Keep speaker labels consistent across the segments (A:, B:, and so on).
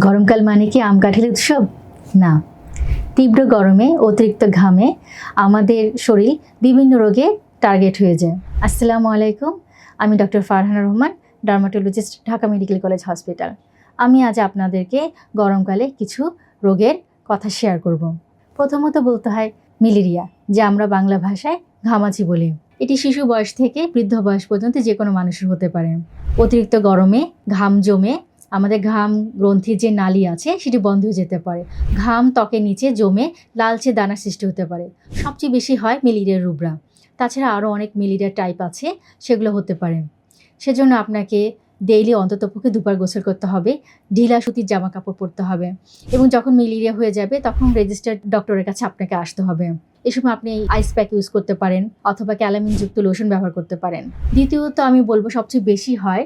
A: গরমকাল মানে কি আম কাঁঠালের উৎসব? না। তীব্র গরমে অতিরিক্ত ঘামে আমাদের শরীর বিভিন্ন রোগে টার্গেট হয়ে যায়। আসসালামু আলাইকুম, আমি doctor Farhana Rahman, dermatologist, Dhaka medical college hospital. আমি আজ আপনাদেরকে গরমকালে কিছু রোগের কথা শেয়ার করব। প্রথমত বলতে হয় ম্যালেরিয়া, যা আমরা বাংলা ভাষায় ঘামাচি বলি। এটি শিশু বয়স থেকে বৃদ্ধ বয়স পর্যন্ত যে কোনো মানুষের হতে পারে। অতিরিক্ত গরমে ঘাম জমে আমাদের ঘাম গ্রন্থির যে নালী আছে সেটি বন্ধ হয়ে যেতে পারে। ঘাম ত্বকের নিচে জমে লালচে দানার সৃষ্টি হতে পারে। সবচেয়ে বেশি হয় ম্যালেরিয়া রুব্রা। তাছাড়া আরও অনেক ম্যালেরিয়া টাইপ আছে, সেগুলো হতে পারে। সেজন্য আপনাকে ডেইলি অন্ততপক্ষে দুবার গোসল করতে হবে, ঢিলা সুতির জামা কাপড় পরতে হবে এবং যখন ম্যালেরিয়া হয়ে যাবে তখন রেজিস্টার্ড ডক্টরের কাছে আপনাকে আসতে হবে। এই সময় আপনি আইস প্যাক ইউজ করতে পারেন অথবা ক্যালামিনযুক্ত লোশন ব্যবহার করতে পারেন। দ্বিতীয়ত আমি বলবো সবচেয়ে বেশি হয়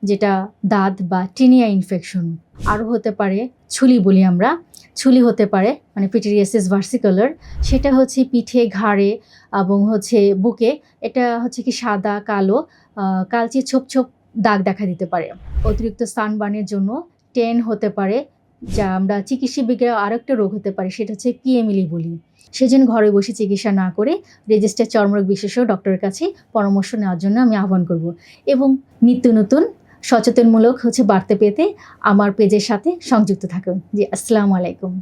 A: যেটা দাঁত বা টিনিয়া ইনফেকশন। আরও হতে পারে ছুলি বলি আমরা, ছুলি হতে পারে মানে পিটেরিয়াসিস ভার্সিকুলার। সেটা হচ্ছে পিঠে, ঘাড়ে এবং বুকে। এটা হচ্ছে কি সাদা কালো কালচে ছোপ ছোপ দাগ দেখা দিতে পারে। অতিরিক্ত সানবার্নের জন্য টেন হতে পারে, যা আমরা চিকিৎসা বিজ্ঞানে আরেকটা রোগ হতে পারে, সেটা হচ্ছে পিএমএলই বলি। সেজন্য ঘরে বসে চিকিৎসা না করে রেজিস্টার্ড চর্মরোগ বিশেষজ্ঞ ডক্টরের কাছে পরামর্শ নেওয়ার জন্য আমি আহ্বান করব। এবং নিত্য নতুন সচেতনমূলক বার্তা পেতে আমার পেজের সাথে সংযুক্ত থাকুন। জি, আসসালামু আলাইকুম।